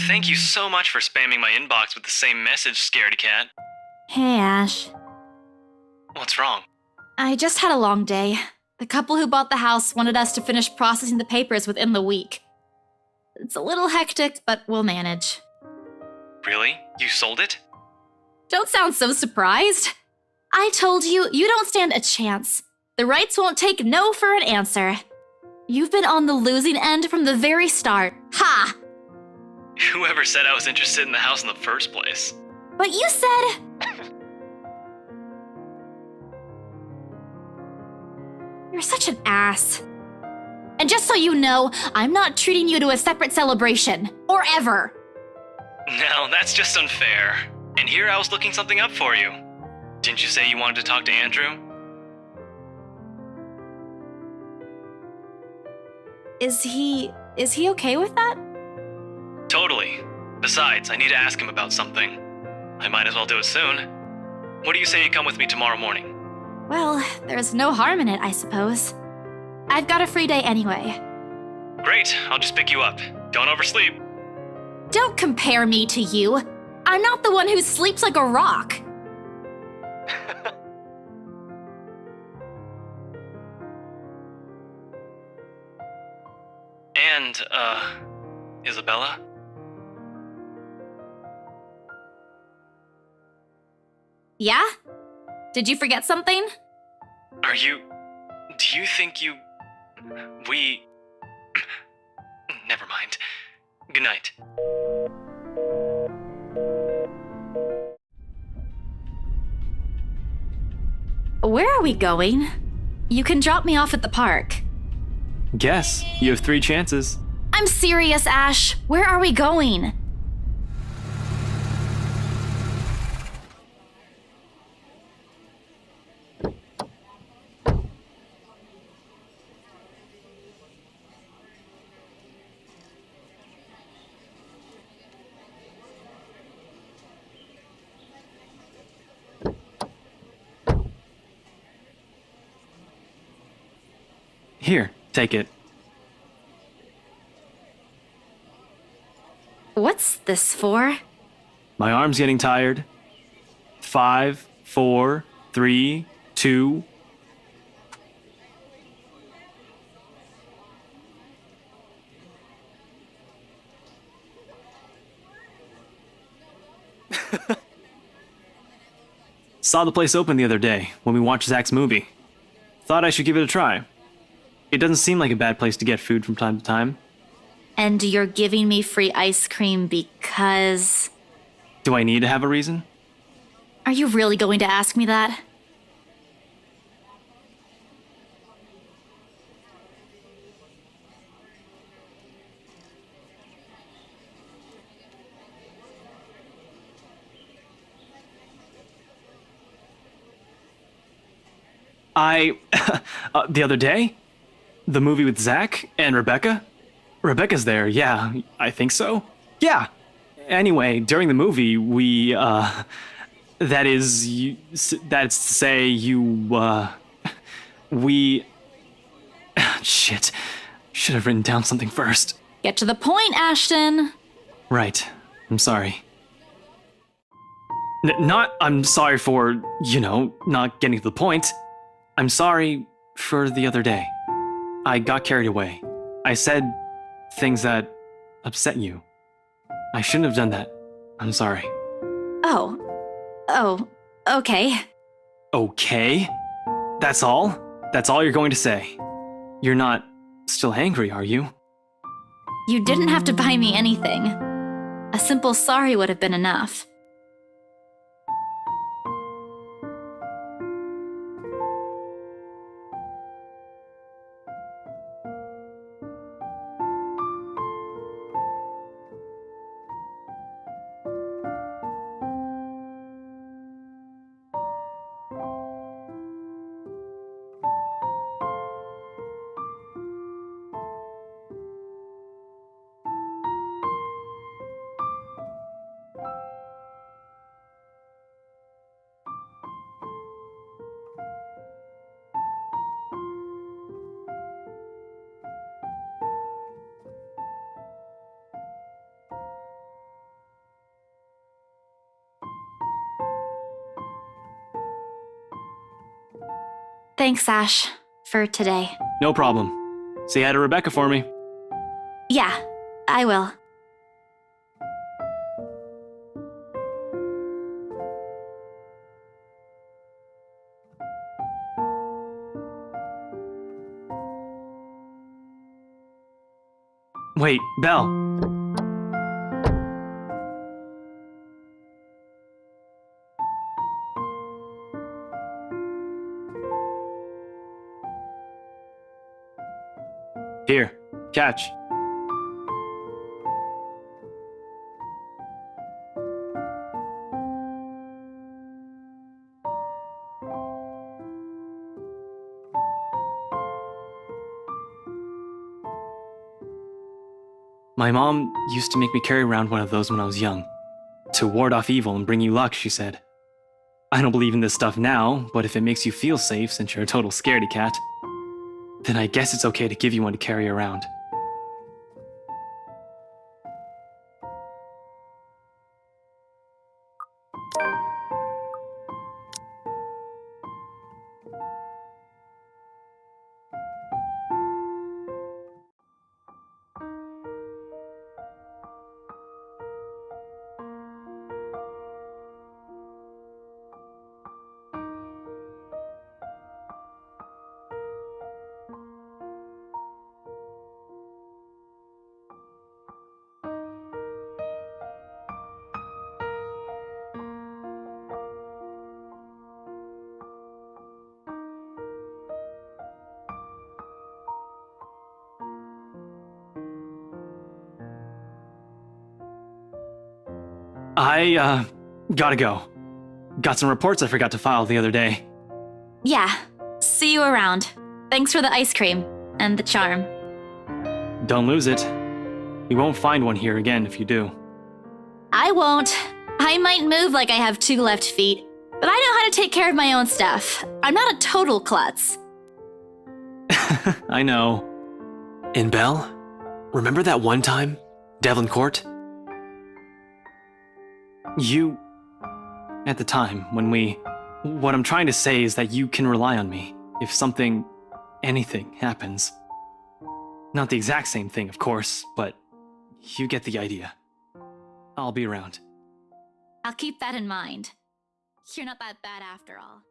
Thank you so much for spamming my inbox with the same message, scaredy cat. Hey, Ash. What's wrong? I just had a long day. The couple who bought the house wanted us to finish processing the papers within the week. It's a little hectic, but we'll manage. Really? You sold it? Don't sound so surprised. I told you, you don't stand a chance. The rights won't take no for an answer. You've been on the losing end from the very start. Ha! Whoever said I was interested in the house in the first place? But you said... You're such an ass. And just so you know, I'm not treating you to a separate celebration. Or ever. No, that's just unfair. And here I was looking something up for you. Didn't you say you wanted to talk to Andrew? Is he okay with that? Totally. Besides, I need to ask him about something. I might as well do it soon. What do you say you come with me tomorrow morning? Well, there's no harm in it, I suppose. I've got a free day anyway. Great, I'll just pick you up. Don't oversleep. Don't compare me to you. I'm not the one who sleeps like a rock. And, Isabella? Yeah? Did you forget something? Do you think never mind. Good night. Where are we going? You can drop me off at the park. Guess. You have 3 chances. I'm serious, Ash. Where are we going? Here, take it. What's this for? My arm's getting tired. 5, 4, 3, 2. Saw the place open the other day when we watched Zach's movie. Thought I should give it a try. It doesn't seem like a bad place to get food from time to time. And you're giving me free ice cream because... Do I need to have a reason? Are you really going to ask me that? The other day? The movie with Zach and Rebecca? Rebecca's there, yeah, I think so. Yeah. Anyway, during the movie, that's to say, shit. Should have written down something first. Get to the point, Ashton. Right. I'm sorry. I'm sorry for, not getting to the point. I'm sorry for the other day. I got carried away. I said things that upset you. I shouldn't have done that. I'm sorry. Oh, okay. Okay? That's all? That's all you're going to say? You're not still angry, are you? You didn't have to buy me anything. A simple sorry would have been enough. Thanks, Ash, for today. No problem. Say hi to Rebecca for me. Yeah, I will. Wait, Belle. Here, catch. My mom used to make me carry around one of those when I was young. To ward off evil and bring you luck, she said. I don't believe in this stuff now, but if it makes you feel safe since you're a total scaredy cat, then I guess it's okay to give you one to carry around. I, gotta go. Got some reports I forgot to file the other day. Yeah, see you around. Thanks for the ice cream and the charm. Don't lose it. You won't find one here again if you do. I won't. I might move like I have 2 left feet, but I know how to take care of my own stuff. I'm not a total klutz. I know. And Belle, remember that one time? Devlin Court? You... At the time, when we... What I'm trying to say is that you can rely on me if something... anything happens. Not the exact same thing, of course, but you get the idea. I'll be around. I'll keep that in mind. You're not that bad after all.